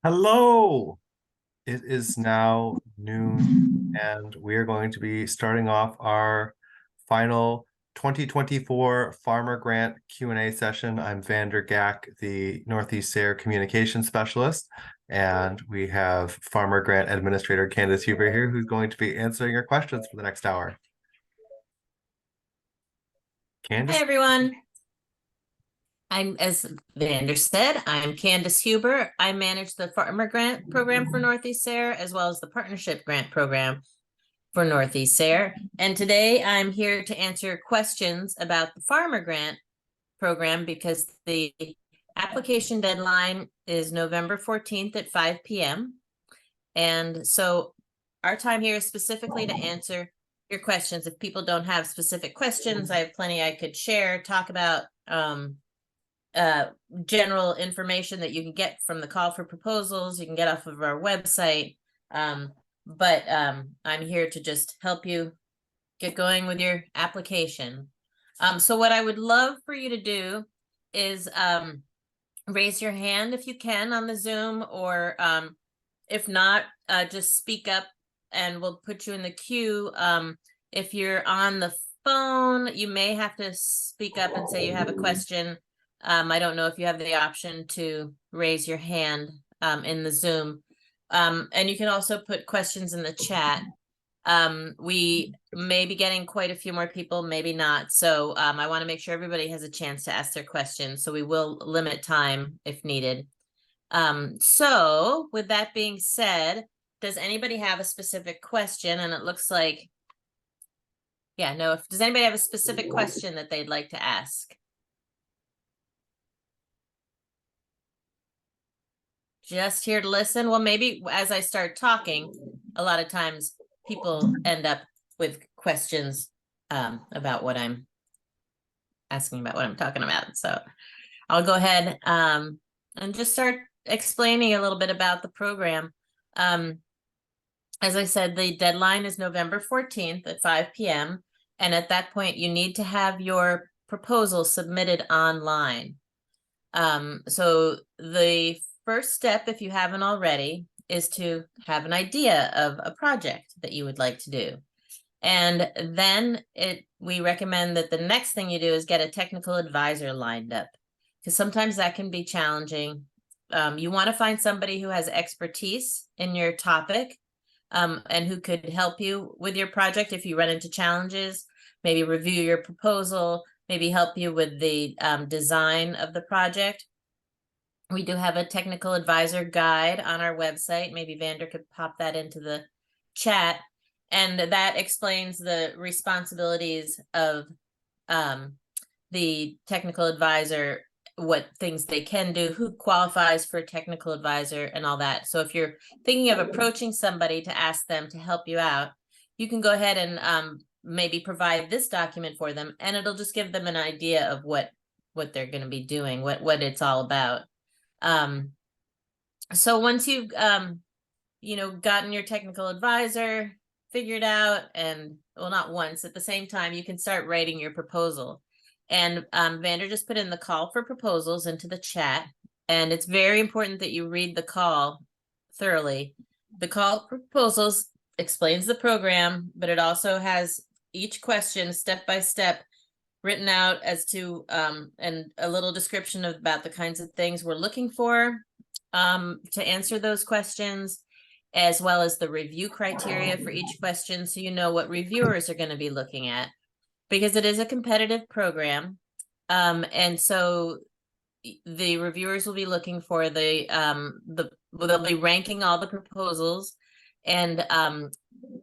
Hello. It is now noon, and we are going to be starting off our final 2024 Farmer Grant Q&A session. I'm Vander Gack, the Northeast SARE Communication Specialist, and we have Farmer Grant Administrator Candice Huber here, who's going to be answering your questions for the next hour. Hi, Candice? everyone. As Vander said, I'm Candice Huber. I manage the Farmer Grant Program for Northeast SARE, as well as the Partnership Grant Program for Northeast SARE. And today I'm here to answer questions about the Farmer Grant Program because the application deadline is November 14th at 5 p.m. And so our time here is specifically to answer your questions. If people don't have specific questions, I have plenty I could share, talk about general information that you can get from the call for proposals, you can get off of our website. But I'm here to just help you get going with your application. So what I would love for you to do is raise your hand if you can on the Zoom, or if not, just speak up and we'll put you in the queue. If you're on the phone, you may have to speak up and say you have a question. I don't know if you have the option to raise your hand in the Zoom. And you can also put questions in the chat. We may be getting quite a few more people, maybe not. So I want to make sure everybody has a chance to ask their questions. So we will limit time if needed. So with that being said, does anybody have a specific question? And it looks like, yeah, no, does anybody have a specific question that they'd like to ask? Just here to listen? Well, maybe as I start talking, a lot of times people end up with questions about what I'm asking about, what I'm talking about. So I'll go ahead and just start explaining a little bit about the program. As I said, the deadline is November 14th at 5 p.m. And at that point, you need to have your proposal submitted online. So the first step, if you haven't already, is to have an idea of a project that you would like to do. And then we recommend that the next thing you do is get a technical advisor lined up, because sometimes that can be challenging. You want to find somebody who has expertise in your topic and who could help you with your project if you run into challenges, maybe review your proposal, maybe help you with the design of the project. We do have a technical advisor guide on our website. Maybe Vander could pop that into the chat. And that explains the responsibilities of the technical advisor, what things they can do, who qualifies for a technical advisor, and all that. So if you're thinking of approaching somebody to ask them to help you out, you can go ahead and maybe provide this document for them, and it'll just give them an idea of what they're going to be doing, what it's all about. So once you've gotten your technical advisor figured out, and well, not once, at the same time, you can start writing your proposal. And Vander just put in the call for proposals into the chat, and it's very important that you read the call thoroughly. The call for proposals explains the program, but it also has each question step by step written out as to and a little description about the kinds of things we're looking for to answer those questions, as well as the review criteria for each question, so you know what reviewers are going to be looking at, because it is a competitive program. And so the reviewers will be looking for they'll be ranking all the proposals, and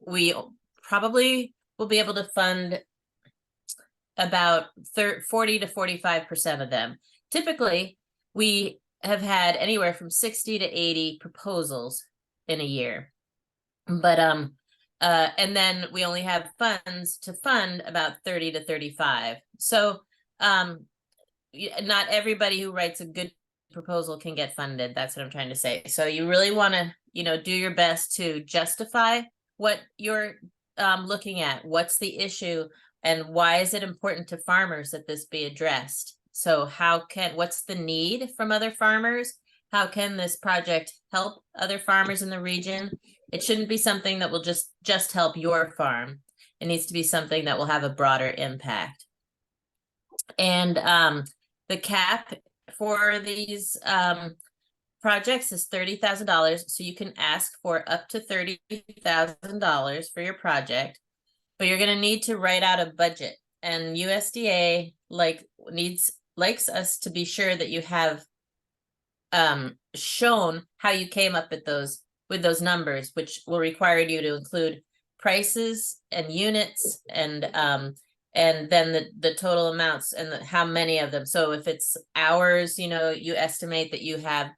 we probably will be able to fund about 40 to 45% of them. Typically, we have had anywhere from 60 to 80 proposals in a year. But and then we only have funds to fund about 30 to 35. So not everybody who writes a good proposal can get funded. That's what I'm trying to say. So you really want to, do your best to justify what you're looking at. What's the issue? And why is it important to farmers that this be addressed? So what's the need from other farmers? how can this project help other farmers in the region? It shouldn't be something that will just help your farm. It needs to be something that will have a broader impact. And the cap for these projects is $30,000. So you can ask for up to $30,000 for your project, but you're going to need to write out a budget. And USDA likes us to be sure that you have shown how you came up with those numbers, which will require you to include prices and units and then the total amounts and how many of them. So if it's hours, you estimate that you have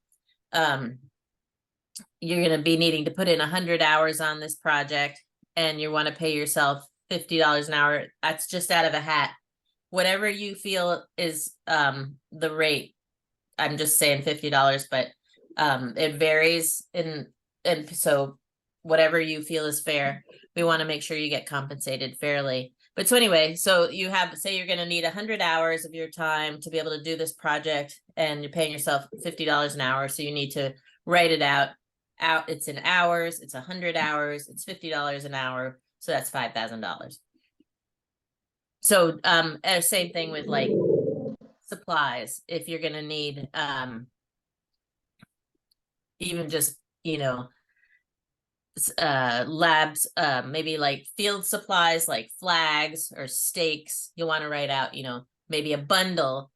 you're going to be needing to put in 100 hours on this project, and you want to pay yourself $50 an hour. That's just out of a hat. Whatever you feel is the rate. I'm just saying $50, but it varies and so whatever you feel is fair, we want to make sure you get compensated fairly. But so anyway, so you have, say you're going to need 100 hours of your time to be able to do this project, and you're paying yourself $50 an hour. So you need to write it out. It's in hours, it's 100 hours, it's $50 an hour. So that's $5,000. So same thing with like supplies. If you're going to need even just, labs, maybe like field supplies like flags or stakes, you'll want to write out, maybe a bundle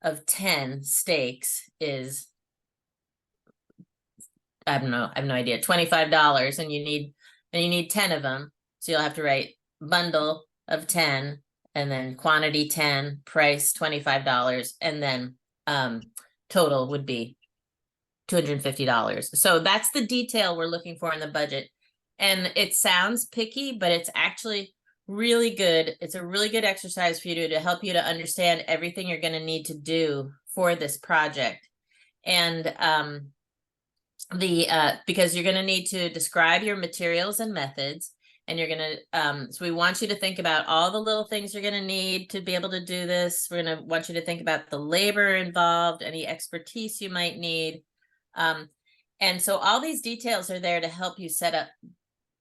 of 10 stakes is, I don't know, I have no idea, $25, and you need 10 of them. So you'll have to write bundle of 10 and then quantity 10, price $25, and then total would be $250. So that's the detail we're looking for in the budget. And it sounds picky, but it's actually really good. It's a really good exercise for you to help you to understand everything you're going to need to do for this project. And because you're going to need to describe your materials and methods, and you're going to, so we want you to think about all the little things you're going to need to be able to do this. We're going to want you to think about the labor involved, any expertise you might need. And so all these details are there to help you set up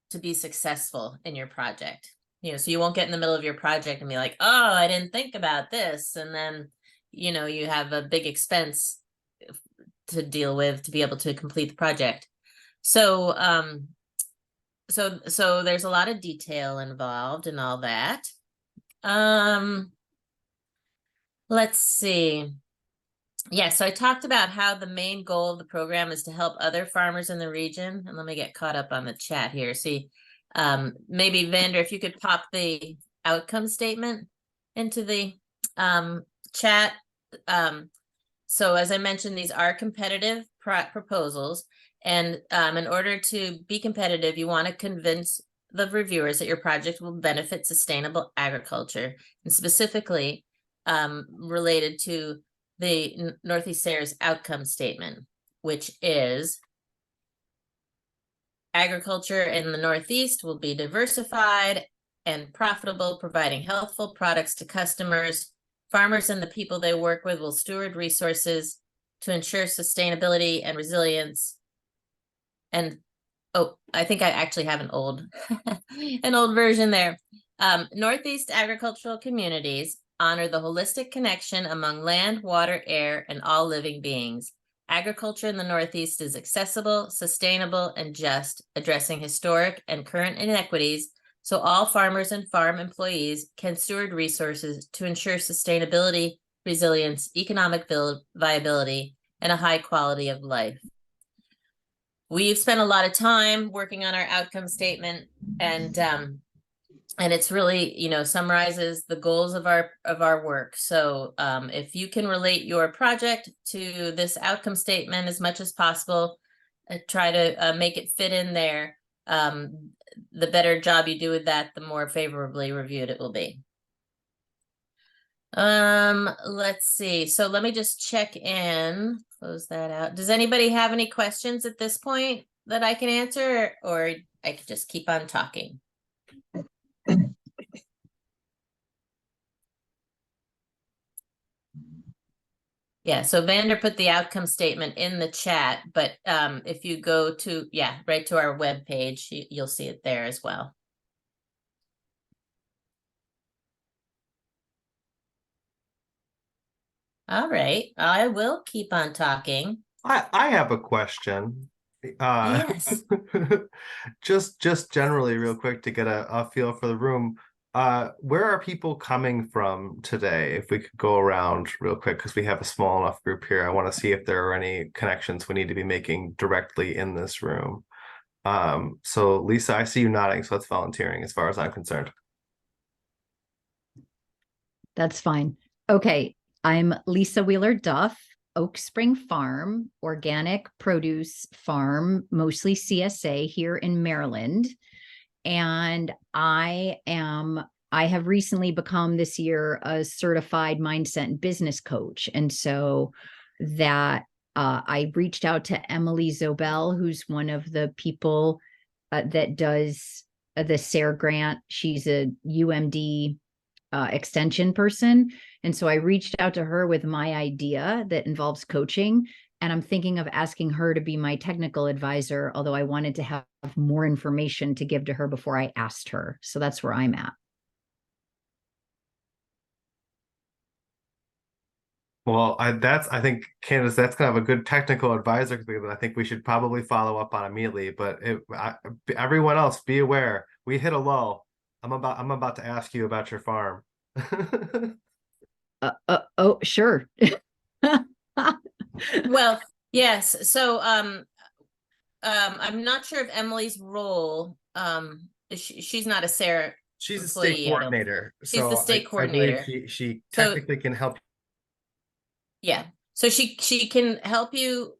to be successful in your project. So you won't get in the middle of your project and be like, oh, I didn't think about this. And then, you have a big expense to deal with to be able to complete the project. So, so there's a lot of detail involved in all that. Let's see. Yeah, so I talked about how the main goal of the program is to help other farmers in the region. And let me get caught up on the chat here. See, maybe Vander, if you could pop the outcome statement into the chat. So as I mentioned, these are competitive proposals. And in order to be competitive, you want to convince the reviewers that your project will benefit sustainable agriculture, and specifically related to the Northeast SARE's outcome statement, which is agriculture in the Northeast will be diversified and profitable, providing healthful products to customers. Farmers and the people they work with will steward resources to ensure sustainability and resilience. And oh, I think I actually have an old version there. Northeast agricultural communities honor the holistic connection among land, water, air, and all living beings. Agriculture in the Northeast is accessible, sustainable, and just, addressing historic and current inequities, so all farmers and farm employees can steward resources to ensure sustainability, resilience, economic viability, and a high quality of life. We've spent a lot of time working on our outcome statement, and it's really, summarizes the goals of our work. So if you can relate your project to this outcome statement as much as possible, try to make it fit in there. The better job you do with that, the more favorably reviewed it will be. Let's see. So let me just check in, close that out. Does anybody have any questions at this point that I can answer, or I could just keep on talking? Yeah, so Vander put the outcome statement in the chat, but if you go to, right to our webpage, you'll see it there as well. All right, I will keep on talking. I have a question. Yes. Just generally real quick to get a feel for the room. Where are people coming from today? If we could go around real quick, because we have a small enough group here. I want to see if there are any connections we need to be making directly in this room. So Lisa, I see you nodding, so that's volunteering as far as I'm concerned. That's fine. Okay, I'm Lisa Wheeler Duff, Oak Spring Farm, organic produce farm, mostly CSA here in Maryland. And I have recently become this year a certified mindset and business coach. And so that I reached out to Emily Zobel, who's one of the people that does the SARE grant. She's a UMD extension person. And so I reached out to her with my idea that involves coaching. And I'm thinking of asking her to be my technical advisor, although I wanted to have more information to give to her before I asked her. So that's where I'm at. Well, I think Candice, that's kind of a good technical advisor that I think we should probably follow up on immediately. But everyone else, be aware, we hit a lull. I'm about to ask you about your farm. Oh, sure. Well, yes. So I'm not sure if Emily's role, she's not a SARE She's a employee. state coordinator. She's the state I believe coordinator. she So- technically can help. Yeah. So she can help you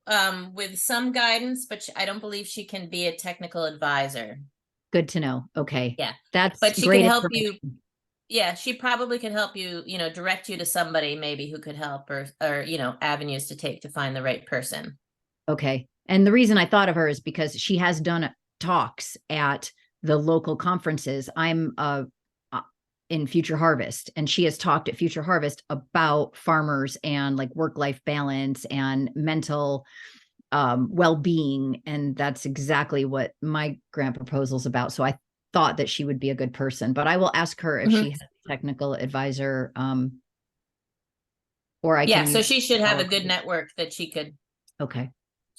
with some guidance, but I don't believe she can be a technical advisor. Good to know. Okay. Yeah. That's But she great can help you. information. Yeah, she probably could help you, direct you to somebody maybe who could help, or avenues to take to find the right person. Okay. And the reason I thought of her is because she has done talks at the local conferences. I'm in Future Harvest, and she has talked at Future Harvest about farmers and like work-life balance and mental well-being. And that's exactly what my grant proposal is about. So I thought that she would be a good person, but I will ask her if she has a technical advisor, or I Yeah, can. so she should have a our- good network that she could Okay,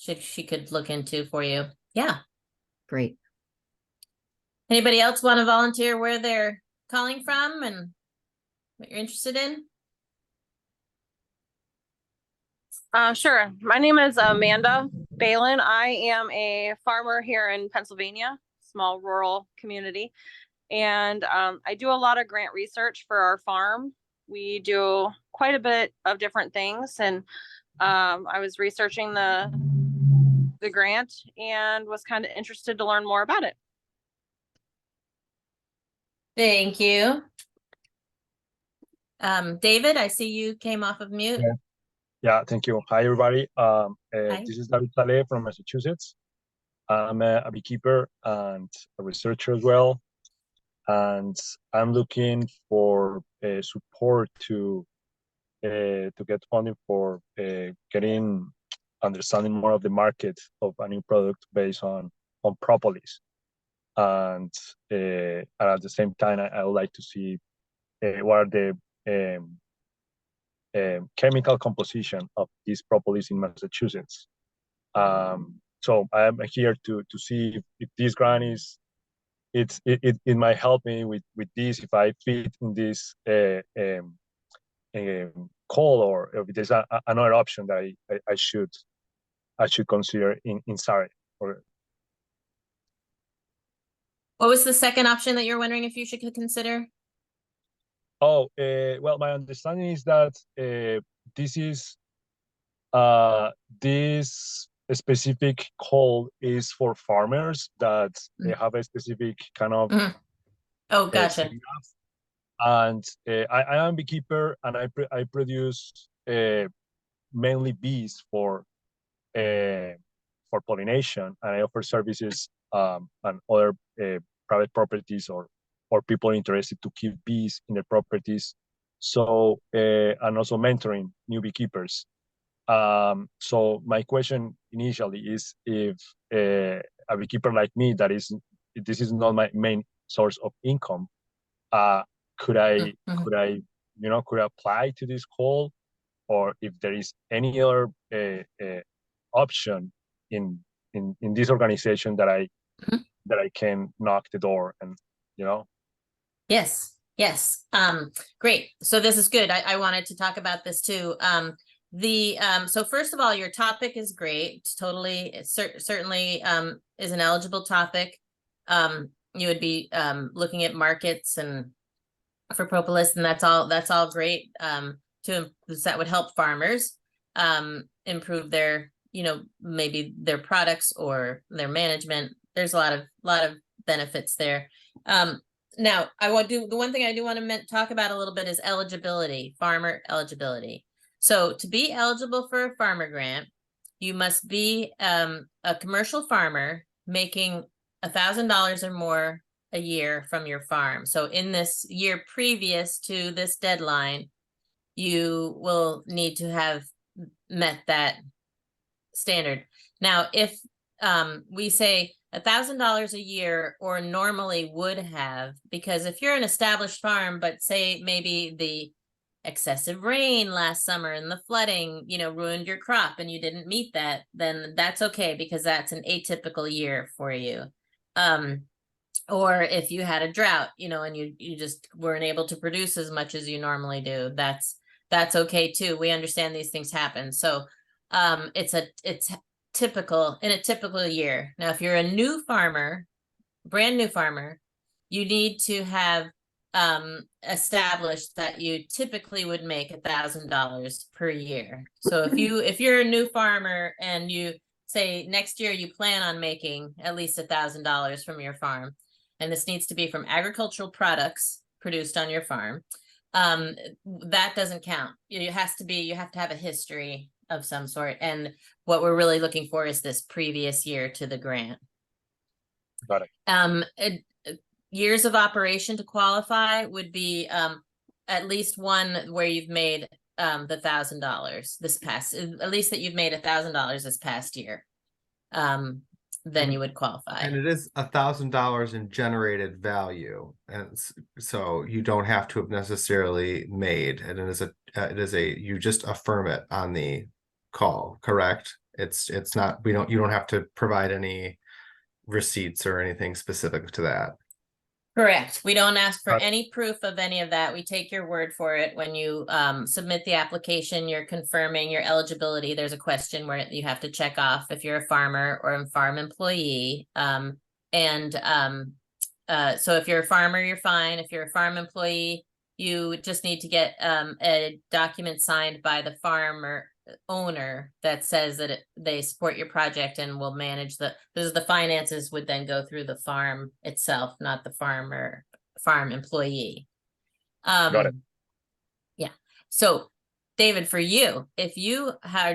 could look into for you. Yeah. great. Anybody else want to volunteer where they're calling from and what you're interested in? Sure. My name is Amanda Balin. I am a farmer here in Pennsylvania, small rural community. And I do a lot of grant research for our farm. We do quite a bit of different things. And I was researching the grant and was kind of interested to learn more about it. Thank you. David, I see you came off of mute. Yeah, thank you. Hi, everybody. Hi. This is David Saleh from Massachusetts. I'm a beekeeper and a researcher as well. And I'm looking for support to get funding for getting understanding more of the market of a new product based on propolis. And at the same time, I would like to see what are the chemical composition of this propolis in Massachusetts. So I'm here to see if this grant is it might help me with this if I fit in this call, or if there's another option that I should consider in SARE. Or What was the second option that you're wondering if you should consider? Oh, well, my understanding is that this is this specific call is for farmers that they have a specific kind of Oh, gotcha. And I am a beekeeper, and I produce mainly bees for pollination, and I offer services and other private properties or people interested to keep bees in their properties. So and also mentoring new beekeepers. So my question initially is if a beekeeper like me, this is not my main source of income, could I Mhm. could I could I apply to this call, or if there is any other option in this organization that Mhm. I can knock the door and Yes, yes. Great. So this is good. I wanted to talk about this too. So first of all, your topic is great. It's totally, certainly is an eligible topic. You would be looking at markets and for propolis, and that's all great. That would help farmers improve their, maybe their products or their management. There's a lot of benefits there. Now, the one thing I do want to talk about a little bit is eligibility, farmer eligibility. So to be eligible for a farmer grant, you must be a commercial farmer making $1,000 or more a year from your farm. So in this year previous to this deadline, you will need to have met that standard. Now, if we say $1,000 a year, or normally would have, because if you're an established farm, but say maybe the excessive rain last summer and the flooding, ruined your crop and you didn't meet that, then that's okay, because that's an atypical year for you. Or if you had a drought, and you just weren't able to produce as much as you normally do, that's okay too. We understand these things happen. So it's typical in a typical year. Now, if you're a new farmer, brand new farmer, you need to have established that you typically would make $1,000 per year. So if you're a new farmer and you say next year you plan on making at least $1,000 from your farm, and this needs to be from agricultural products produced on your farm, that doesn't count. You have to have a history of some sort, and what we're really looking for is this previous year to the grant. Got it. Years of operation to qualify would be at least one where you've made the $1,000 this past, at least that you've made $1,000 this past year. Then you would qualify. And it is $1,000 in generated value, and so you don't have to have necessarily made. And it is a you just affirm it on the call, correct? It's not, you don't have to provide any receipts or anything specific to that. Correct. We don't ask for any proof of any of that. We take your word for it. When you submit the application, you're confirming your eligibility. There's a question where you have to check off if you're a farmer or a farm employee. So if you're a farmer, you're fine. If you're a farm employee, you just need to get a document signed by the farmer owner that says that they support your project and will manage the finances would then go through the farm itself, not the farm employee. Got it. Yeah. So David, for you, if you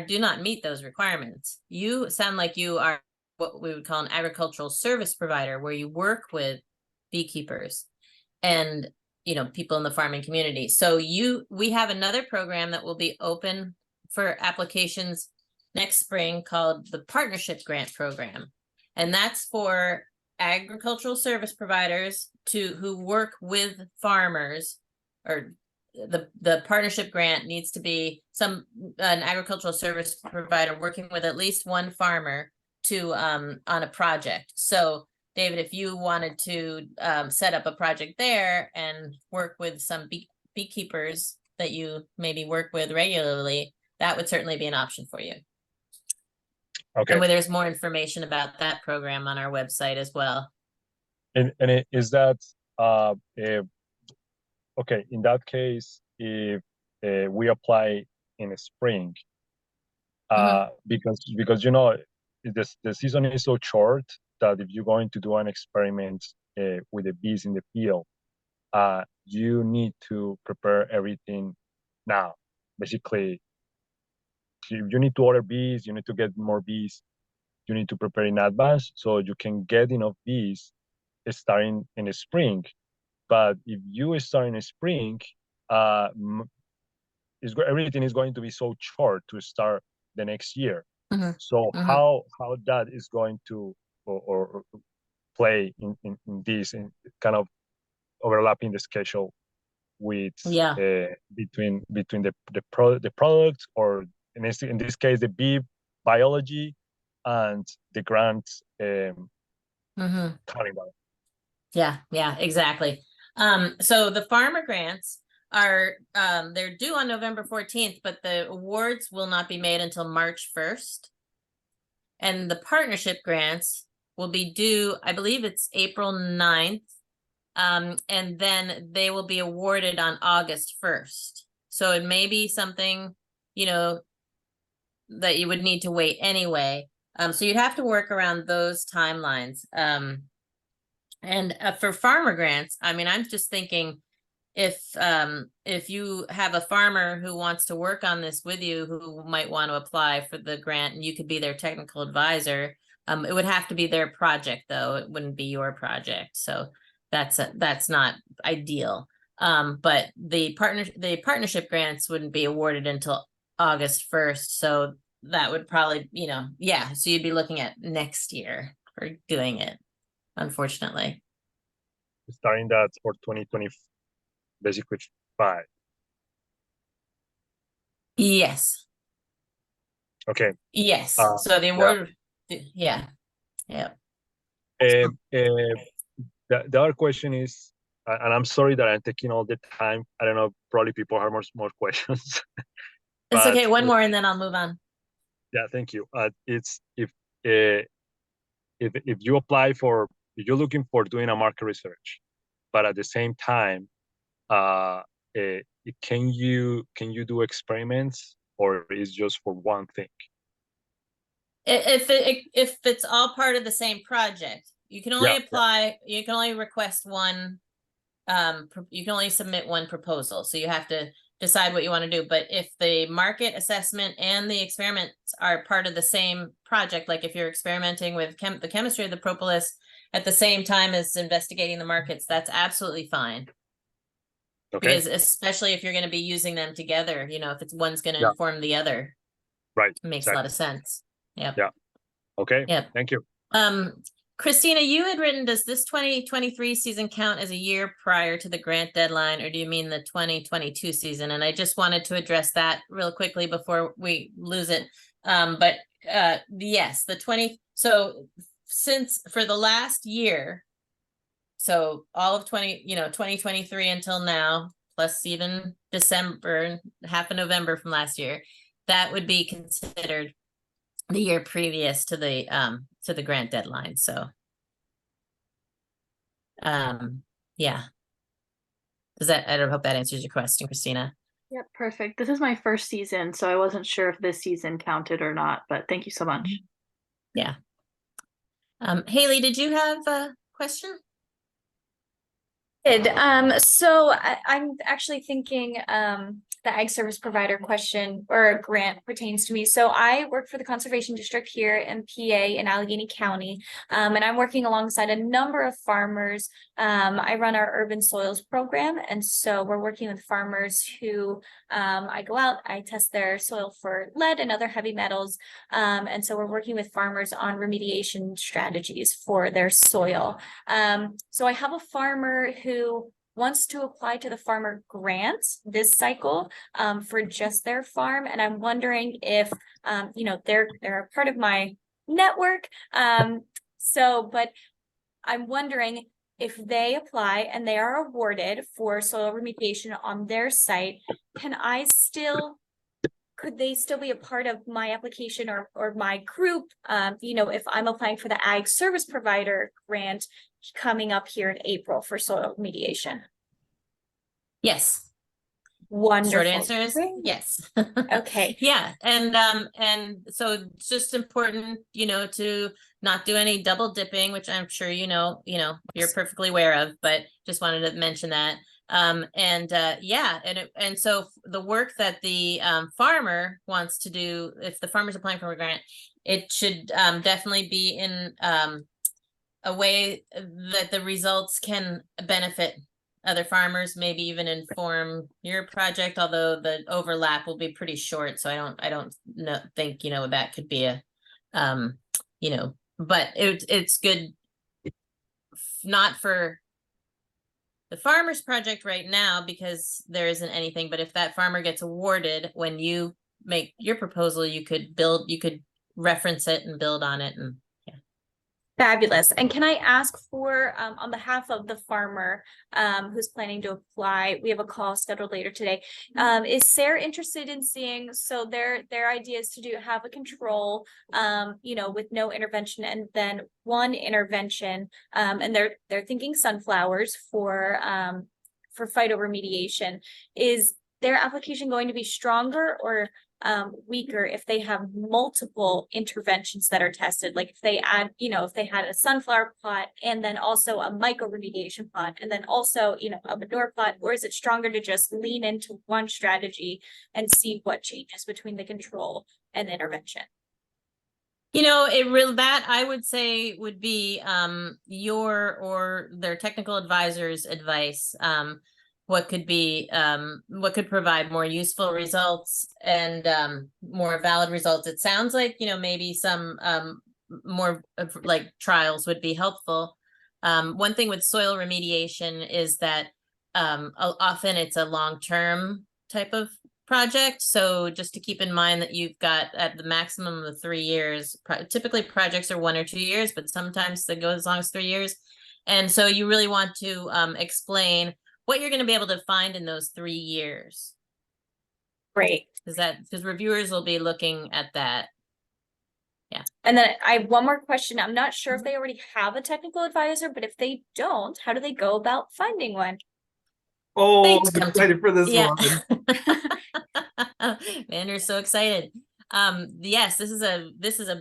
do not meet those requirements, you sound like you are what we would call an agricultural service provider, where you work with beekeepers and people in the farming community. So we have another program that will be open for applications next spring called the Partnership Grant Program. And that's for agricultural service providers who work with farmers, or the partnership grant needs to be an agricultural service provider working with at least one farmer on a project. So David, if you wanted to set up a project there and work with some beekeepers that you maybe work with regularly, that would certainly be an option for you. Okay. And there's more information about that program on our website as well. And is that okay? In that case, if we apply in the spring, because the season is so short that if you're going to do an experiment with the bees in the field, you need to prepare everything now. Basically, you need to order bees, you need to get more bees, you need to prepare in advance so you can get enough bees starting in the spring. But if you start in the spring, everything is going to be so short to start the next year. Mhm. So Mhm. how that is going to or play in this in kind of overlapping the schedule with Yeah. between the product, or in this case the bee biology and the grant hmm calendar. Yeah, exactly. So the farmer grants are, they're due on November 14th, but the awards will not be made until March 1st. And the partnership grants will be due, I believe it's April 9th. And then they will be awarded on August 1st. So it may be something, that you would need to wait anyway. So you'd have to work around those timelines. And for farmer grants, I mean, I'm just thinking if you have a farmer who wants to work on this with you, who might want to apply for the grant, and you could be their technical advisor, it would have to be their project though. It wouldn't be your project. So that's not ideal. But the partnership grants wouldn't be awarded until August 1st. So that would probably, yeah. So you'd be looking at next year for doing it, unfortunately. Starting that for 2020, basically 5. Yes. Okay. Yes. So the award, yeah. The other question is, and I'm sorry that I'm taking all the time. I don't know, probably people have more questions. It's But, okay. One more and then I'll move on. Yeah, thank you. It's if you apply for, if you're looking for doing a market research, but at the same time, can you do experiments, or is just for one thing? If it's all part of the same project, you can only apply, you can only request one, you can only submit one proposal. So you have to decide what you want to do. But if the market assessment and the experiments are part of the same project, like if you're experimenting with the chemistry of the propolis at the same time as investigating the markets, that's absolutely fine. Okay. Because especially if you're going to be using them together, if it's one's going to inform the other, right, it makes a lot of sense. Yep. Yeah. Okay. Yep. Thank you. Christina, you had written, does this 2023 season count as a year prior to the grant deadline, or do you mean the 2022 season? And I just wanted to address that real quickly before we lose it. But yes, so since for the last year, so all of 2023 until now, plus even December, half of November from last year, that would be considered the year previous to the grant deadline. So yeah. I don't hope that answers your question, Christina. Yep, perfect. This is my first season, so I wasn't sure if this season counted or not, but thank you so much. Yeah. Haley, did you have a question? So I'm actually thinking the ag service provider question or grant pertains to me. So I work for the conservation district here in PA in Allegheny County, and I'm working alongside a number of farmers. I run our urban soils program, and so we're working with farmers who I go out, I test their soil for lead and other heavy metals, and so we're working with farmers on remediation strategies for their soil. So I have a farmer who wants to apply to the farmer grants this cycle for just their farm. And I'm wondering if, they're a part of my network. But I'm wondering if they apply and they are awarded for soil remediation on their site, could they still be a part of my application or my group? If I'm applying for the ag service provider grant coming up here in April for soil remediation. Yes. Wonderful. Short answer is yes. Okay. Yeah. And so it's just important, to not do any double dipping, which I'm sure you're perfectly aware of, but just wanted to mention that. So the work that the farmer wants to do, if the farmer's applying for a grant, it should definitely be in a way that the results can benefit other farmers, maybe even inform your project, although the overlap will be pretty short. So I don't think, that could be a, but it's good, not for the farmer's project right now because there isn't anything, but if that farmer gets awarded, when you make your proposal, you could reference it and build on it. And Fabulous. And can I ask for, on behalf of the farmer who's planning to apply, we have a call scheduled later today. Is SARE interested in seeing, so their idea is to have a control, with no intervention and then one intervention, and they're thinking sunflowers for phytoremediation. Is their application going to be stronger or weaker if they have multiple interventions that are tested? Like if they add, if they had a sunflower plot and then also a mycoremediation plot and then also, a manure plot, or is it stronger to just lean into one strategy and see what changes between the control and intervention? That I would say would be your or their technical advisor's advice. What could provide more useful results and more valid results. It sounds like, maybe some more like trials would be helpful. One thing with soil remediation is that often it's a long-term type of project. So just to keep in mind that you've got at the maximum of 3 years, typically projects are 1 or 2 years, but sometimes they go as long as 3 years. And so you really want to explain what you're going to be able to find in those 3 years. Great. Because reviewers will be looking at that. Yeah. And then I have one more question. I'm not sure if they already have a technical advisor, but if they don't, how do they go about finding one? Oh, I'm excited for this one. Man, you're so excited. Yes, this is a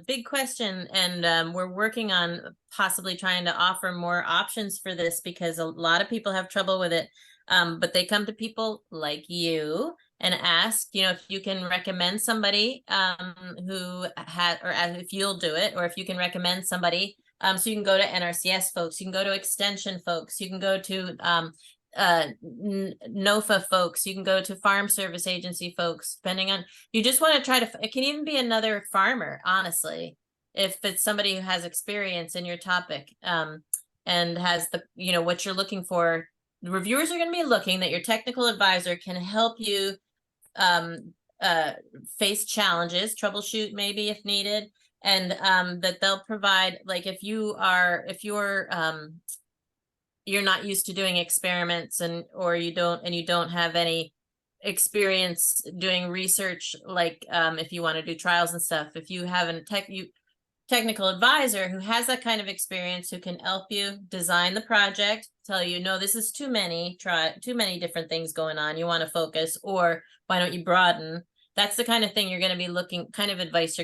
big question, and we're working on possibly trying to offer more options for this because a lot of people have trouble with it. But they come to people like you and ask, if you can recommend somebody who had, or if you'll do it, or if you can recommend somebody. So you can go to NRCS folks, you can go to Extension folks, you can go to NOFA folks, you can go to Farm Service Agency folks, depending on, you just want to try to, it can even be another farmer, honestly, if it's somebody who has experience in your topic and has the, what you're looking for. The reviewers are going to be looking that your technical advisor can help you face challenges, troubleshoot maybe if needed, and that they'll provide, like if you're not used to doing experiments or you don't have any experience doing research, like if you want to do trials and stuff, if you have a technical advisor who has that kind of experience, who can help you design the project, tell you, no, this is too many different things going on, you want to focus, or why don't you broaden? That's the kind of thing advice you're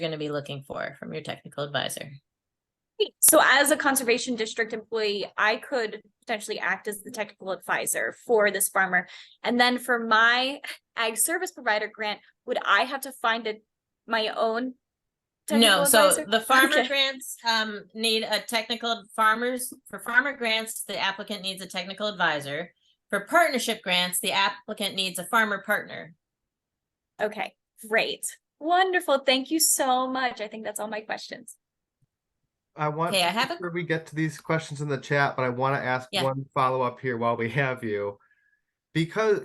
going to be looking for from your technical advisor. So as a conservation district employee, I could potentially act as the technical advisor for this farmer. And then for my ag service provider grant, would I have to find my own technical advisor? So the farmer grants need a technical for farmer grants, the applicant needs a technical advisor. For partnership grants, the applicant needs a farmer partner. Okay, great. Wonderful. Thank you so much. I think that's all my questions. I want before we get to these questions in the chat, but I want to ask one follow-up here while we have you. Because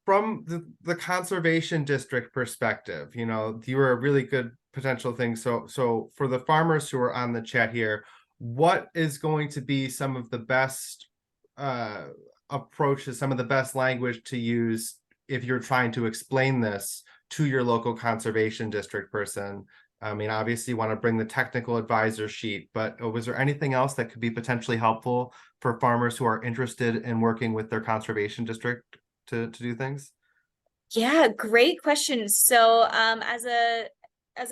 from the conservation district perspective, you are a really good potential thing. So for the farmers who are on the chat here, what is going to be some of the best approaches, some of the best language to use if you're trying to explain this to your local conservation district person? I mean, obviously you want to bring the technical advisor sheet, but was there anything else that could be potentially helpful for farmers who are interested in working with their conservation district to do things? Yeah, great question. So as a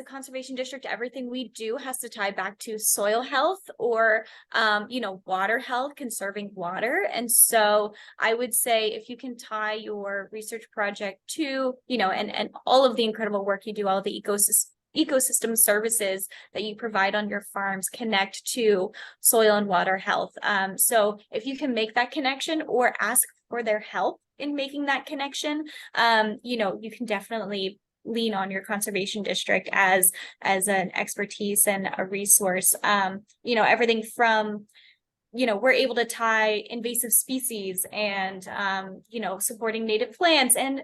conservation district, everything we do has to tie back to soil health or, water health, conserving water. And so I would say if you can tie your research project to, and all of the incredible work you do, all the ecosystem services that you provide on your farms connect to soil and water health. So if you can make that connection or ask for their help in making that connection, you know, you can definitely lean on your conservation district as an expertise and a resource. You know, everything from, you know, we're able to tie invasive species and, you know, supporting native plants and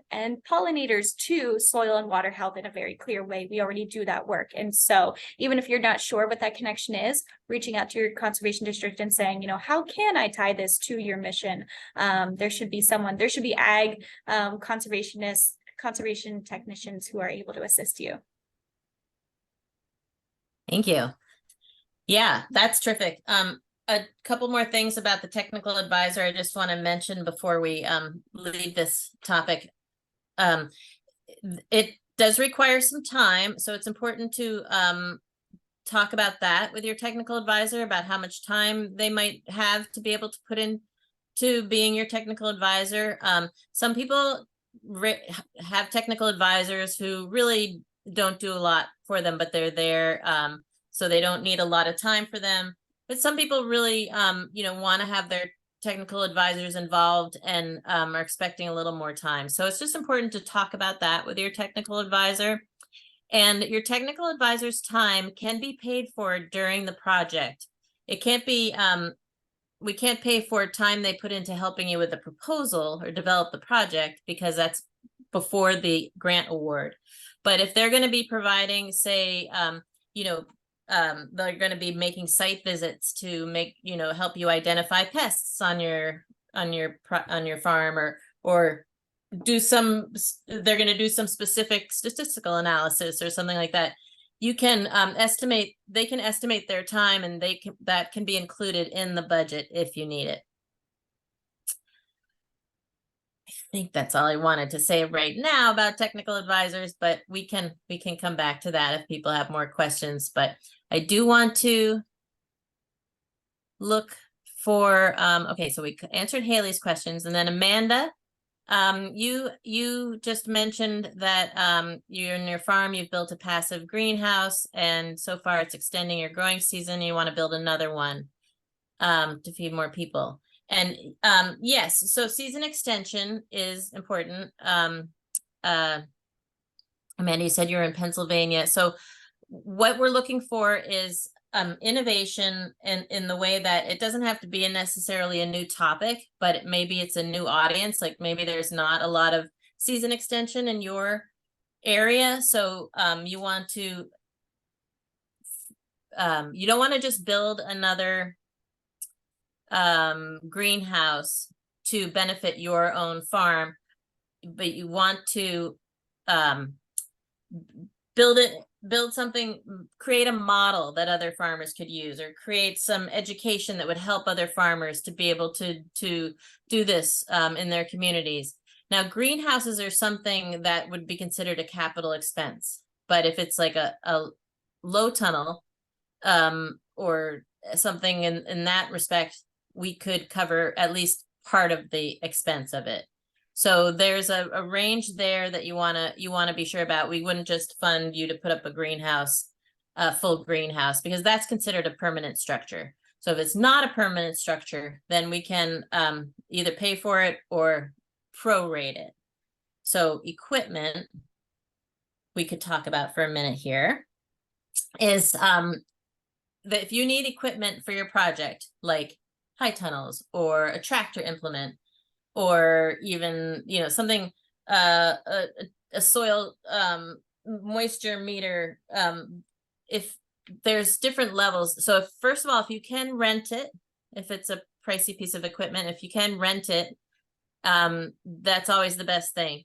pollinators to soil and water health in a very clear way. We already do that work. And so even if you're not sure what that connection is, reaching out to your conservation district and saying, you know, how can I tie this to your mission? There should be ag conservationists, conservation technicians who are able to assist you. Thank you. Yeah, that's terrific. A couple more things about the technical advisor I just want to mention before we leave this topic. It does require some time, so it's important to talk about that with your technical advisor, about how much time they might have to be able to put in to being your technical advisor. Some people have technical advisors who really don't do a lot for them, but they're there, so they don't need a lot of time for them. But some people really, you know, want to have their technical advisors involved and are expecting a little more time. So it's just important to talk about that with your technical advisor. And your technical advisor's time can be paid for during the project. It can't be, we can't pay for time they put into helping you with the proposal or develop the project, because that's before the grant award. But if they're going to be providing, say, you know, they're going to be making site visits to make, you know, help you identify pests on your farm, or do some, they're going to do some specific statistical analysis or something like that. You can estimate, they can estimate their time, and that can be included in the budget if you need it. I think that's all I wanted to say right now about technical advisors, but we can come back to that if people have more questions. But I do want to look for, okay, so we answered Haley's questions, and then Amanda, you just mentioned that you in your farm, you've built a passive greenhouse, and so far it's extending your growing season. You want to build another one to feed more people. And yes, so season extension is important. Amanda, you said you're in Pennsylvania. So what we're looking for is innovation in the way that it doesn't have to be necessarily a new topic, but maybe it's a new audience. Like maybe there's not a lot of season extension in your area. So you want to, you don't want to just build another greenhouse to benefit your own farm, but you want to build something, create a model that other farmers could use, or create some education that would help other farmers to be able to do this in their communities. Now, greenhouses are something that would be considered a capital expense, but if it's like a low tunnel or something in that respect, we could cover at least part of the expense of it. So there's a range there that you wanna be sure about. We wouldn't just fund you to put up a greenhouse, a full greenhouse, because that's considered a permanent structure. So if it's not a permanent structure, then we can either pay for it or prorate it. So equipment, we could talk about for a minute here, is that if you need equipment for your project, like high tunnels or a tractor implement, or even, you know, something, a soil moisture meter, if there's different levels. So if, first of all, if you can rent it, if it's a pricey piece of equipment, if you can rent it, that's always the best thing.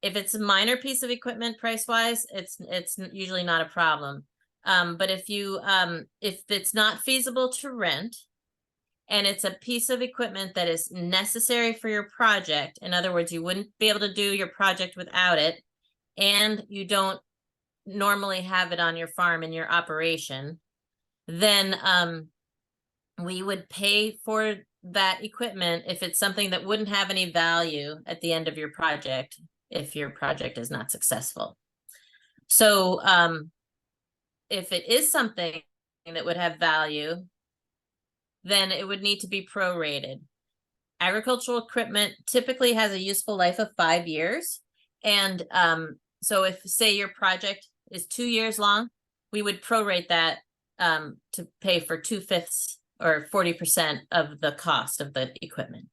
If it's a minor piece of equipment price wise, it's usually not a problem. But if it's not feasible to rent, and it's a piece of equipment that is necessary for your project, in other words, you wouldn't be able to do your project without it, and you don't normally have it on your farm in your operation, then we would pay for that equipment if it's something that wouldn't have any value at the end of your project, if your project is not successful. So if it is something that would have value, then it would need to be prorated. agricultural equipment typically has a useful life of 5 years. And so if, say, your project is 2 years long, we would prorate that to pay for 2/5 or 40% of the cost of the equipment.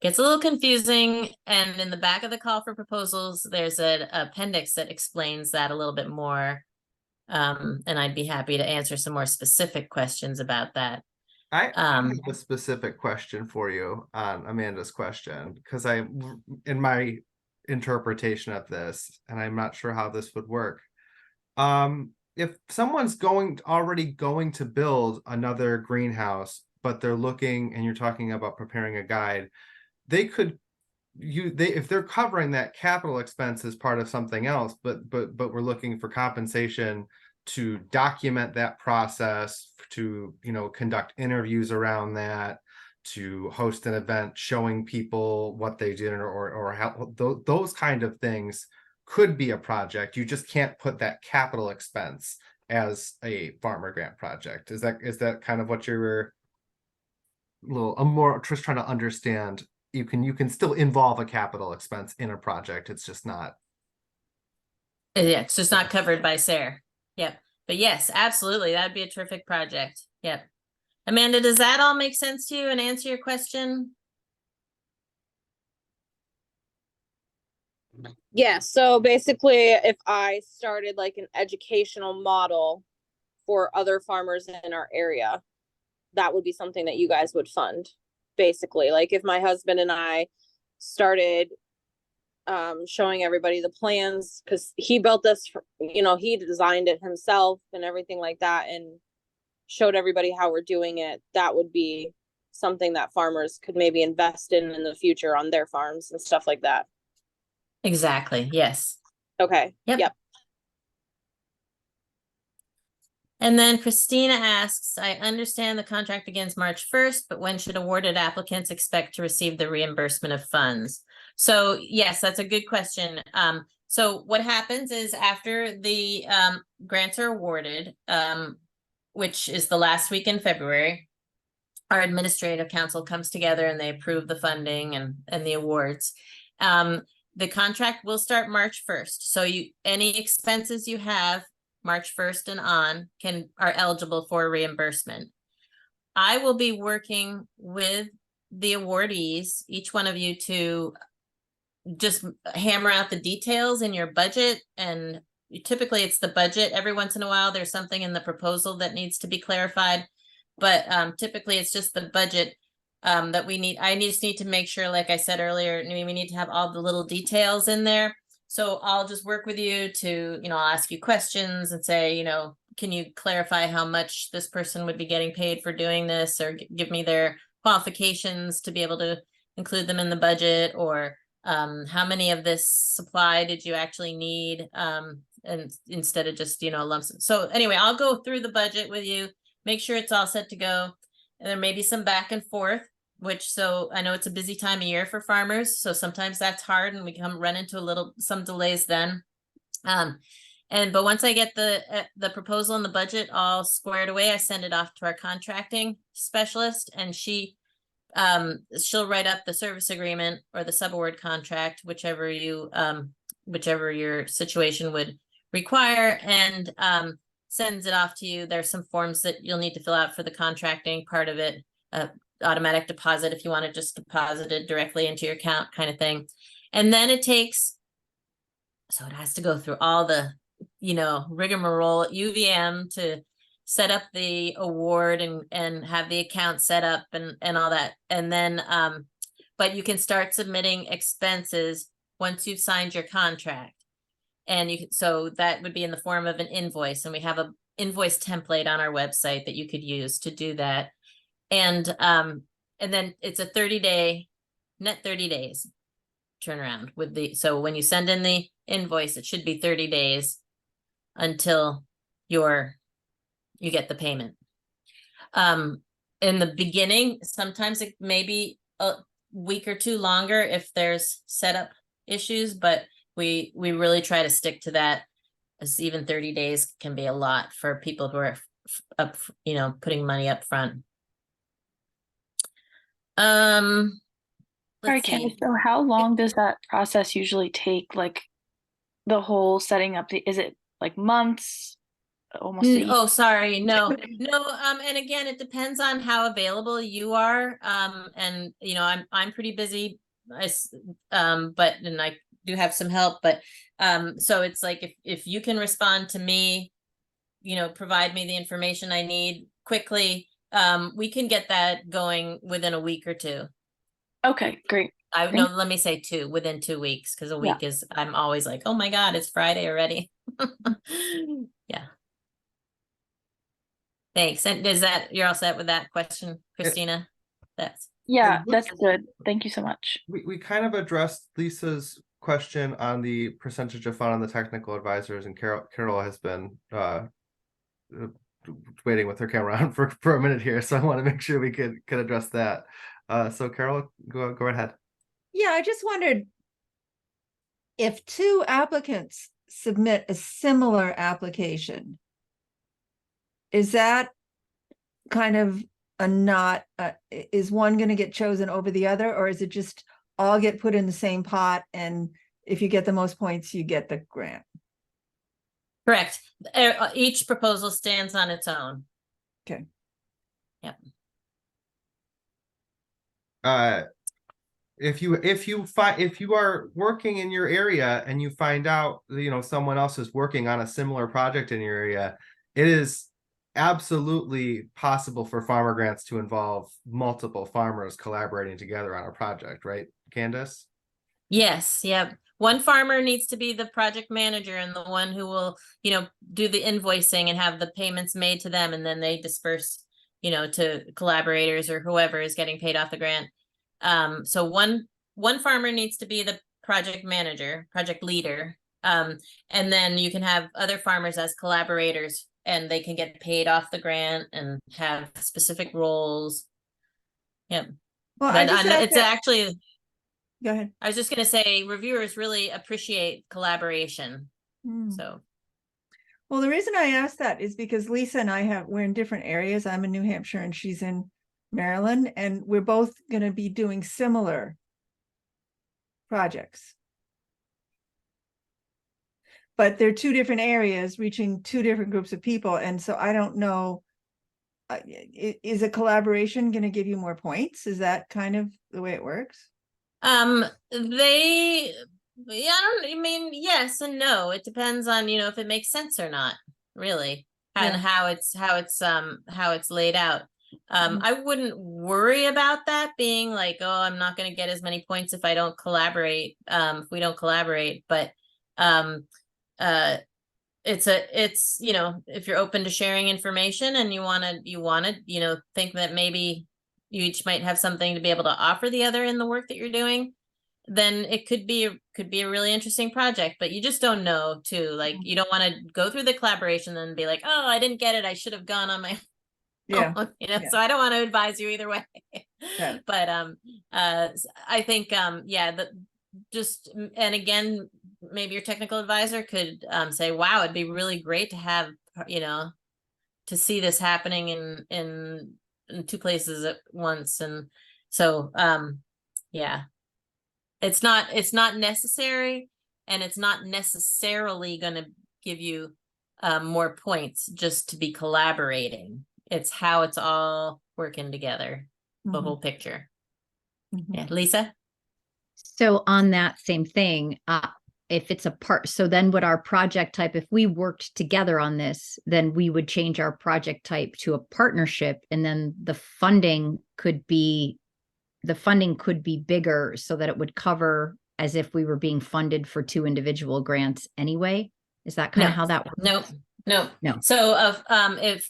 Gets a little confusing, and in the back of the call for proposals, there's an appendix that explains that a little bit more. And I'd be happy to answer some more specific questions about that. I have a specific question for you on Amanda's question, because in my interpretation of this, and I'm not sure how this would work. If someone's already going to build another greenhouse, but they're looking, and you're talking about preparing a guide, they could if they're covering that capital expense as part of something else, but we're looking for compensation to document that process, to conduct interviews around that, to host an event showing people what they did, or how those kind of things could be a project. You just can't put that capital expense as a farmer grant project. Is that kind of what you're I'm more just trying to understand? You can still involve a capital expense in a project. It's just not. Yeah, it's just not covered by SARE. Yep. But yes, absolutely. That'd be a terrific project. Yep. Amanda, does that all make sense to you and answer your question? Yeah, so basically if I started like an educational model for other farmers in our area, that would be something that you guys would fund. Basically, like if my husband and I started showing everybody the plans, because he built this, he designed it himself and everything like that, and showed everybody how we're doing it, that would be something that farmers could maybe invest in the future on their farms and stuff like that. Exactly. Yes. Okay. Yep. And then Christina asks, I understand the contract begins March 1st, but when should awarded applicants expect to receive the reimbursement of funds? So yes, that's a good question. So what happens is after the grants are awarded, which is the last week in February, our administrative council comes together and they approve the funding and the awards. The contract will start March 1st. So any expenses you have March 1st and on are eligible for reimbursement. I will be working with the awardees, each one of you, to just hammer out the details in your budget. And typically it's the budget. Every once in a while, there's something in the proposal that needs to be clarified. But typically it's just the budget that we need. I just need to make sure, like I said earlier, we need to have all the little details in there. So I'll just work with you to, I'll ask you questions and say, can you clarify how much this person would be getting paid for doing this, or give me their qualifications to be able to include them in the budget, or how many of this supply did you actually need, and instead of just, lump sum. So anyway, I'll go through the budget with you, make sure it's all set to go. And there may be some back and forth, so I know it's a busy time of year for farmers, so sometimes that's hard and we can run into some delays then. But once I get the proposal and the budget all squared away, I send it off to our contracting specialist, and she'll write up the service agreement or the subaward contract, whichever your situation would require, and sends it off to you. There's some forms that you'll need to fill out for the contracting part of it, automatic deposit if you want to just deposit it directly into your account, kind of thing. And then it has to go through all the rigmarole at UVM to set up the award and have the account set up and all that. And then but you can start submitting expenses once you've signed your contract. And so that would be in the form of an invoice, and we have an invoice template on our website that you could use to do that. And then it's a 30-day, net 30 days turnaround so when you send in the invoice, it should be 30 days until you get the payment. In the beginning, sometimes it may be a week or two longer if there's setup issues, but we really try to stick to that, as even 30 days can be a lot for people who are putting money up front. Sorry, let's see. Candice, so how long does that process usually take? Like the whole setting up is it like months, almost a year? Oh, sorry. No, no. And again, it depends on how available you are. And you know, I'm pretty busy. But and I do have some help, but so it's like if you can respond to me, you know, provide me the information I need quickly, we can get that going within a week or two. Okay, great. No, let me say within 2 weeks, because a Yeah. week is, I'm always like, oh my God, it's Friday already. Yeah. Thanks. And is that, you're all set with that question, Christina? That's. Yeah, It that's looks- good. Thank you so much. We kind of addressed Lisa's question on the percentage of fun on the technical advisors, and Carol has been waiting with her camera on for a minute here, so I want to make sure we could address that. So Carol, go ahead. Yeah, I just wondered if two applicants submit a similar application, is that kind of a not, is one going to get chosen over the other, or is it just all get put in the same pot, and if you get the most points, you get the grant? Correct. Each proposal stands on its own. Okay. Yep. If you are working in your area and you find out, you know, someone else is working on a similar project in your area, it is absolutely possible for farmer grants to involve multiple farmers collaborating together on a project, right, Candice? Yes, yep. One farmer needs to be the project manager and the one who will, you know, do the invoicing and have the payments made to them, and then they disperse, you know, to collaborators or whoever is getting paid off the grant. So one farmer needs to be the project manager, project leader. And then you can have other farmers as collaborators, and they can get paid off the grant and have specific roles. Yep. Well, But it's actually, go ahead. I was just going to say, reviewers really appreciate collaboration. Hmm. So. Well, the reason I asked that is because Lisa and I we're in different areas. I'm in New Hampshire and she's in Maryland, and we're both going to be doing similar projects. But they're two different areas reaching two different groups of people. And so I don't know, is a collaboration going to give you more points? Is that kind of the way it works? I mean, yes and no. It depends on, you know, if it makes sense or not, really, and Yeah. how it's laid out. I wouldn't worry about that being like, oh, I'm not going to get as many points if I don't collaborate, if we don't collaborate, but, it's, you know, if you're open to sharing information and you want to, you know, think that maybe you each might have something to be able to offer the other in the work that you're doing, then it could be a really interesting project. But you just don't know too. Like, you don't want to go through the collaboration and be like, oh, I didn't get it, I should have gone on my Yeah. own, you know. Yeah. So I don't want to advise you either way. Yeah. But I think yeah, and again, maybe your technical advisor could say, wow, it'd be really great to have, you know, to see this happening in 2 places at once. And so yeah, it's not necessary, and it's not necessarily going to give you more points just to be collaborating. It's how it's all working together, the whole picture. Yeah, Lisa? So on that same thing, if it's a so then would our project type, if we worked together on this, then we would change our project type to a partnership, and then the funding could be bigger so that it would cover as if we were being funded for 2 individual grants anyway. Is that kind of how that works? No. So if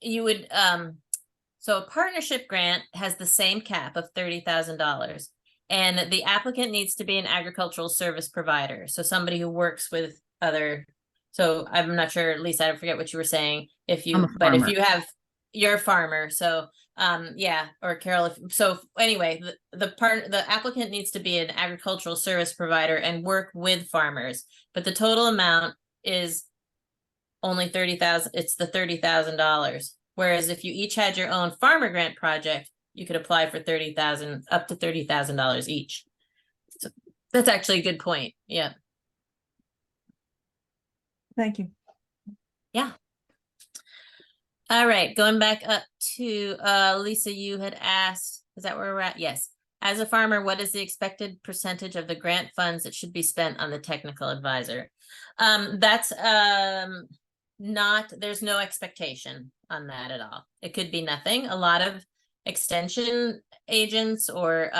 you would, so a partnership grant has the same cap of $30,000. And the applicant needs to be an agricultural service provider. So somebody who works with other, so I'm not sure, Lisa, I forget what you were saying. If you you're a farmer. So yeah, or Carol, anyway, the applicant needs to be an agricultural service provider and work with farmers, but the total amount is only $30,000. It's the $30,000. Whereas if you each had your own farmer grant project, you could apply for up to $30,000 each. So that's actually a good point. Yeah. Thank you. Yeah. All right, going back up to Lisa, you had asked, is that where we're at? Yes. As a farmer, what is the expected percentage of the grant funds that should be spent on the technical advisor? That's there's no expectation on that at all. It could be nothing. A lot of extension agents or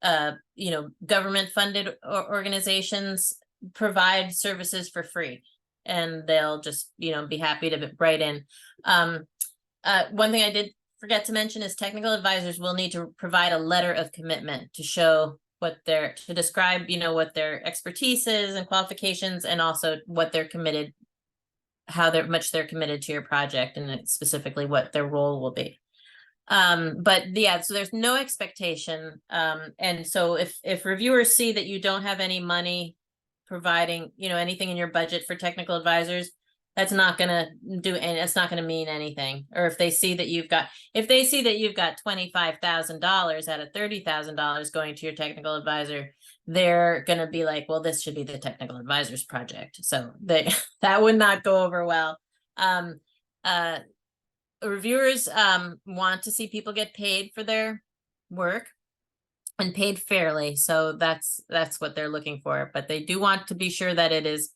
government funded organizations provide services for free, and they'll just be happy to write in. One thing I did forget to mention is technical advisors will need to provide a letter of commitment to show to describe what their expertise is and qualifications, and also what they're committed, how much they're committed to your project, and specifically what their role will be. But yeah, so there's no expectation. And so if reviewers see that you don't have any money providing, anything in your budget for technical advisors, that's not gonna do, and it's not gonna mean anything. Or if they see that you've got $25,000 out of $30,000 going to your technical advisor, they're gonna be like, well, this should be the technical advisor's project. So that would not go over well. Reviewers want to see people get paid for their work and paid fairly. So that's what they're looking for. But they do want to be sure that it is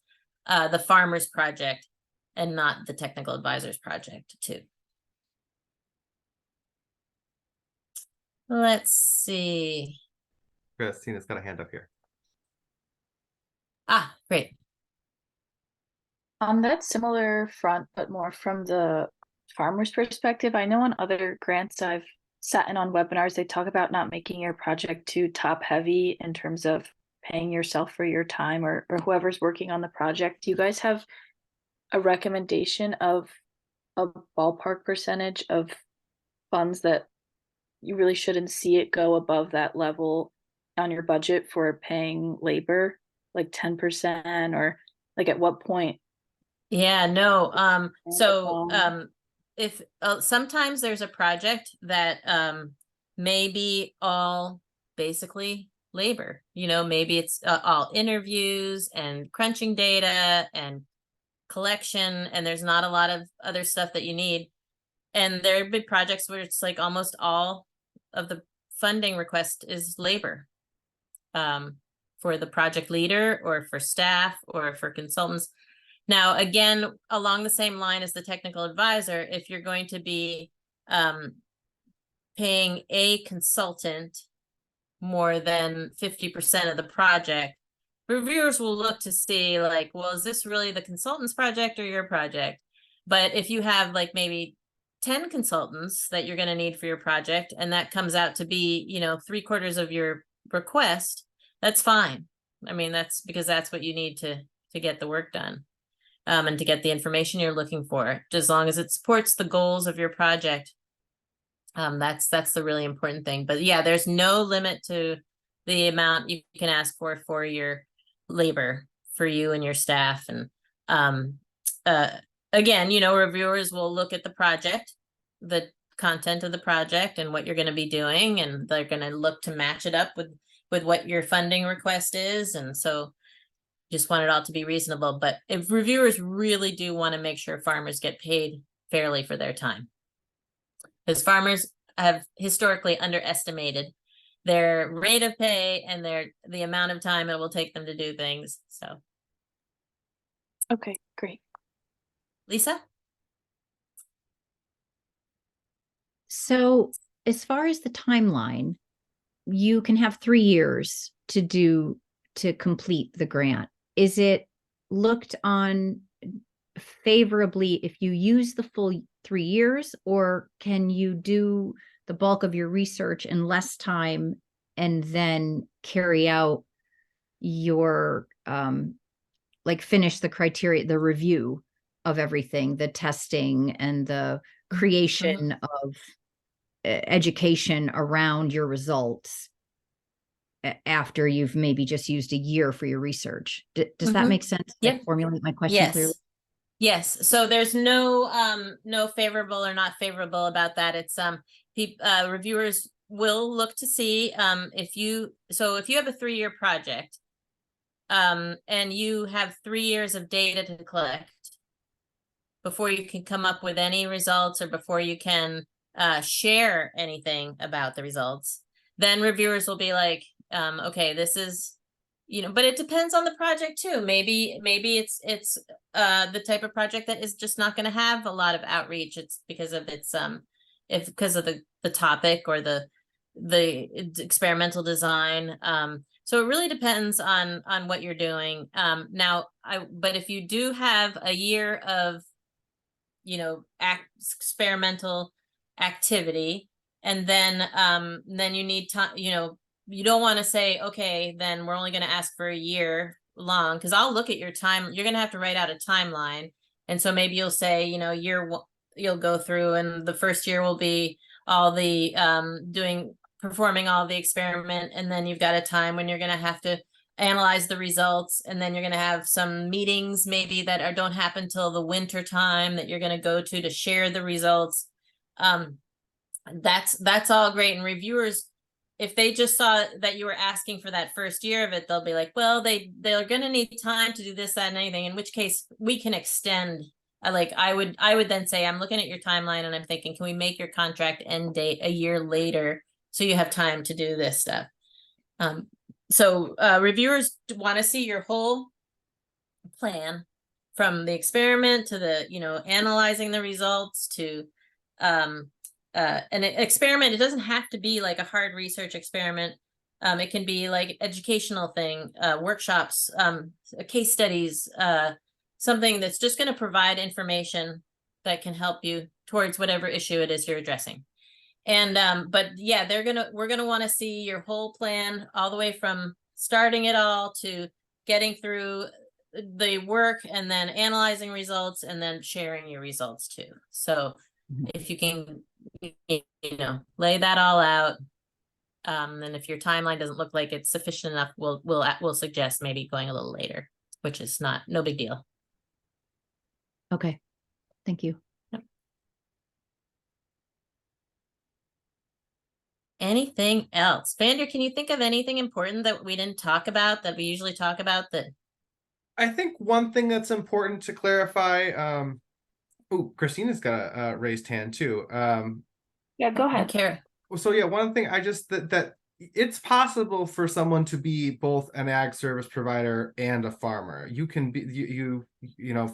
the farmer's project and not the technical advisor's project too. Let's see. Christina's got a hand up here. Ah, great. On that similar front, but more from the farmer's perspective, I know on other grants I've sat in on webinars, they talk about not making your project too top heavy in terms of paying yourself for your time or whoever's working on the project. Do you guys have a recommendation of a ballpark percentage of funds that you really shouldn't see it go above that level on your budget for paying labor, like 10%, or like at what point? Yeah, no. If sometimes there's a project that may be all basically labor, maybe it's all interviews and crunching data and collection, and there's not a lot of other stuff that you need. And there have been projects where it's like almost all of the funding request is labor, for the project leader or for staff or for consultants. Now, again, along the same line as the technical advisor, if you're going to be paying a consultant more than 50% of the project, reviewers will look to see like, well, is this really the consultant's project or your project? But if you have like maybe 10 consultants that you're going to need for your project, and that comes out to be, 3/4 of your request, that's fine. I mean, that's because that's what you need to get the work done. And to get the information you're looking for, as long as it supports the goals of your project. That's the really important thing. But yeah, there's no limit to the amount you can ask for your labor for you and your staff. And again, reviewers will look at the project, the content of the project and what you're going to be doing, and they're going to look to match it up with what your funding request is. And so just want it all to be reasonable. But if reviewers really do want to make sure farmers get paid fairly for their time, because farmers have historically underestimated their rate of pay and the amount of time it will take them to do things. So Okay, great. Lisa? So as far as the timeline, you can have 3 years to complete the grant. Is it looked on favorably if you use the full 3 years, or can you do the bulk of your research in less time and then carry out your finish the criteria, the review of everything, the testing and the creation of education around your results after you've maybe just used a year for your research? Does that make sense? Yep. I formulate my question clearly? Yes. So there's no favorable or not favorable about that. It's reviewers will look to see if you have a 3-year project and you have 3 years of data to collect before you can come up with any results or before you can share anything about the results, then reviewers will be like, okay, this is, but it depends on the project too. Maybe it's the type of project that is just not going to have a lot of outreach. It's because of because of the topic or the experimental design. So it really depends on what you're doing. But if you do have a year of, experimental activity, and then you need time, you don't want to say, okay, then we're only going to ask for a year long, because I'll look at your time. You're going to have to write out a timeline. And so maybe you'll say, you'll go through, and the first year will be all the performing all the experiment, and then you've got a time when you're going to have to analyze the results, and then you're going to have some meetings maybe that don't happen till the winter time that you're going to go to share the results. That's all great. And reviewers, if they just saw that you were asking for that first year of it, they'll be like, well, they're going to need time to do this, that, and anything, in which case we can extend. I would then say, I'm looking at your timeline and I'm thinking, can we make your contract end date a year later so you have time to do this stuff? So reviewers want to see your whole plan, from the experiment to the, analyzing the results to an experiment. It doesn't have to be like a hard research experiment. It can be like educational thing, workshops, case studies, something that's just going to provide information that can help you towards whatever issue it is you're addressing. And but yeah, we're gonna want to see your whole plan, all the way from starting it all to getting through the work, and then analyzing results, and then sharing your results too. So if you can, lay that all out, and if your timeline doesn't look like it's sufficient enough, we'll suggest maybe going a little later, which is no big deal. Okay, thank you. Anything else? Vander, can you think of anything important that we didn't talk about that we usually talk about? That I think one thing that's important to clarify, Christina's got a raised hand too. Yeah, go ahead. Kara. So yeah, one thing that it's possible for someone to be both an ag service provider and a farmer. You can be,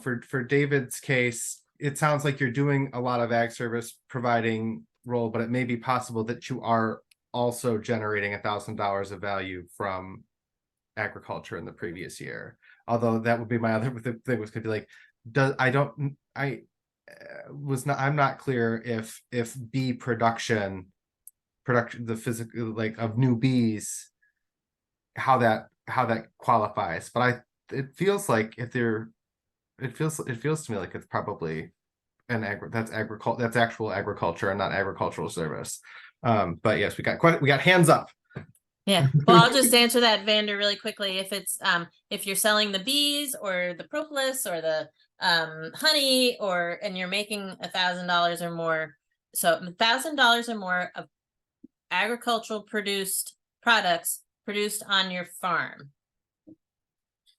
for David's case, it sounds like you're doing a lot of ag service providing role, but it may be possible that you are also generating $1,000 of value from agriculture in the previous year. Although that would be my other thing, was could be like, I'm not clear if bee production, the physical, like, of new bees, how that qualifies. But it feels like it feels to me like it's probably that's actual agriculture and not agricultural service. But yes, we got hands up. Yeah, well, I'll just answer that, Vander, really quickly. If it's if you're selling the bees or the propolis or the honey, and you're making $1,000 or more, so $1,000 or more of agricultural produced products produced on your farm.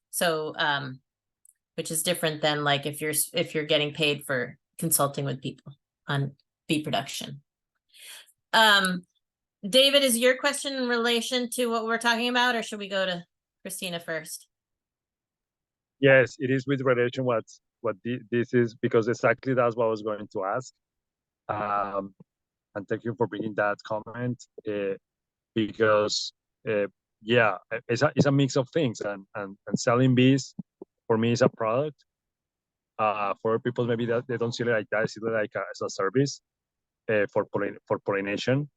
So which is different than like if you're getting paid for consulting with people on bee production. David, is your question in relation to what we're talking about, or should we go to Christina first? Yes, it is with relation what this is, because exactly that's what I was going to ask. And thank you for bringing that comment, because yeah, it's a mix of things, and selling bees for me is a product. For people maybe that they don't see it like that, see it like as a service for pollination.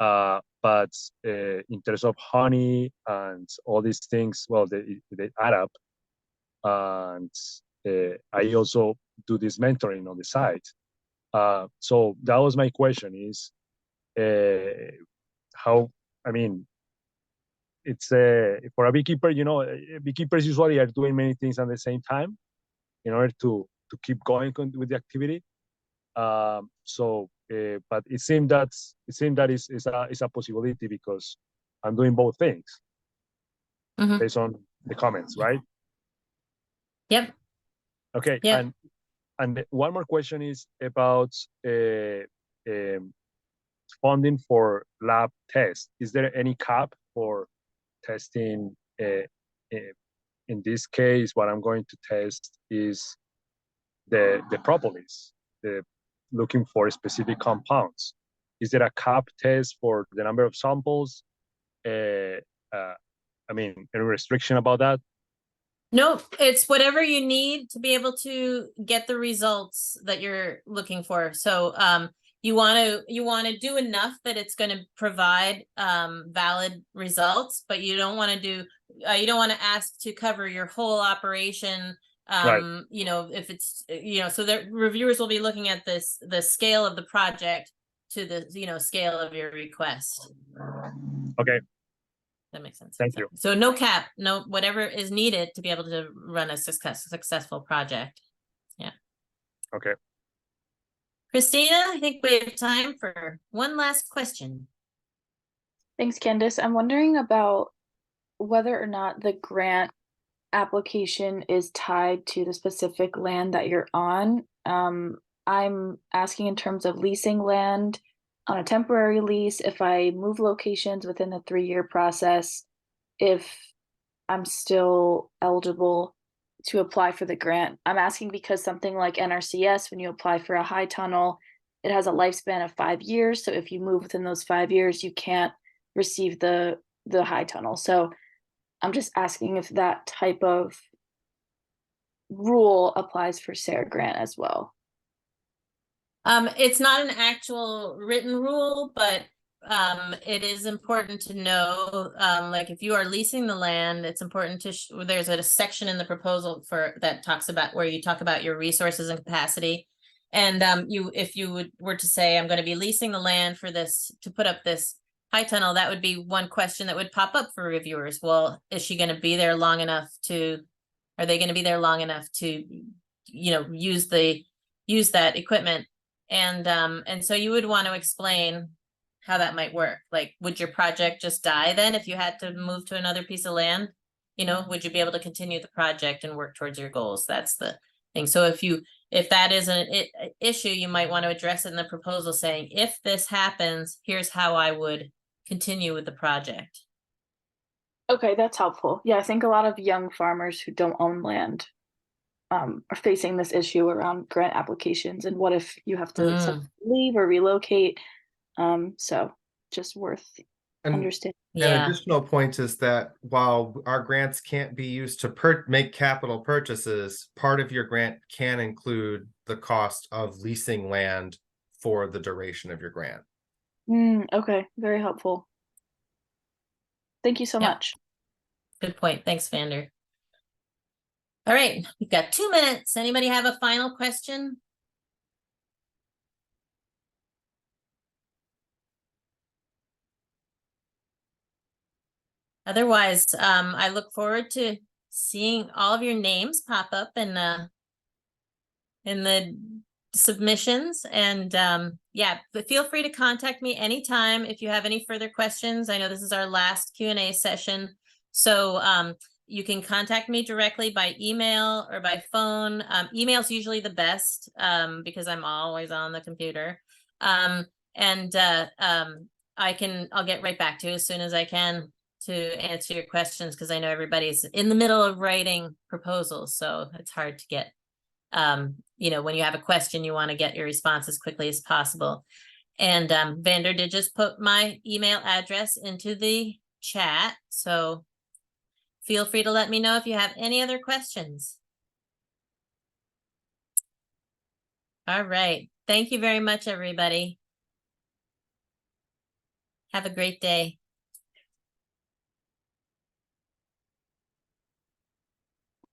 But in terms of honey and all these things, well, they add up. And I also do this mentoring on the side. So that was my question: is how? I mean, it's for a beekeeper. Beekeepers usually are doing many things at the same time in order to keep going with the activity. So but it seemed that it's a possibility because I'm doing both things Mhm. based on the comments, right? Yep. Okay, Yep. and one more question is about funding for lab tests. Is there any cap for testing? In this case, what I'm going to test is the propolis, looking for specific compounds. Is there a cap test for the number of samples? I mean, any restriction about that? Nope, it's whatever you need to be able to get the results that you're looking for. So you want to do enough that it's going to provide valid results, but you don't want to do you don't want to ask to cover your whole operation. Right. You know, if it's so the reviewers will be looking at the scale of the project to the scale of your request. Okay. That makes sense. Thank you. So no cap, no, whatever is needed to be able to run a successful project. Yeah. Okay. Christina, I think we have time for one last question. Thanks, Candice. I'm wondering about whether or not the grant application is tied to the specific land that you're on. I'm asking in terms of leasing land on a temporary lease, if I move locations within the 3-year process, if I'm still eligible to apply for the grant. I'm asking because something like NRCS, when you apply for a high tunnel, it has a lifespan of 5 years. So if you move within those 5 years, you can't receive the high tunnel. So I'm just asking if that type of rule applies for SARE grant as well. It's not an actual written rule, but it is important to know, like if you are leasing the land, it's important to there's a section in the proposal that talks about where you talk about your resources and capacity. And if you were to say, I'm going to be leasing the land for this to put up this high tunnel, that would be one question that would pop up for reviewers. Well, is she going to be there long enough are they going to be there long enough to use that equipment? And so you would want to explain how that might work. Like, would your project just die then if you had to move to another piece of land? Would you be able to continue the project and work towards your goals? That's the thing. So if that is an issue, you might want to address it in the proposal saying, if this happens, here's how I would continue with the project. Okay, that's helpful. Yeah, I think a lot of young farmers who don't own land are facing this issue around grant applications and what if you have to leave or relocate. So just worth understanding. An additional point is that while our grants can't be used to make capital purchases, part of your grant can include the cost of leasing land for the duration of your grant. Okay, very helpful. Thank you so much. Good point. Thanks, Vander. All right, we've got 2 minutes. Anybody have a final question? Otherwise, I look forward to seeing all of your names pop up in the submissions. And but feel free to contact me anytime if you have any further questions. I know this is our last Q&A session. So you can contact me directly by email or by phone. Email is usually the best because I'm always on the computer. I'll get right back to you as soon as I can to answer your questions, because I know everybody's in the middle of writing proposals, so it's hard to get, when you have a question, you want to get your response as quickly as possible. And Vander did just put my email address into the chat, so feel free to let me know if you have any other questions. All right. Thank you very much, everybody. Have a great day.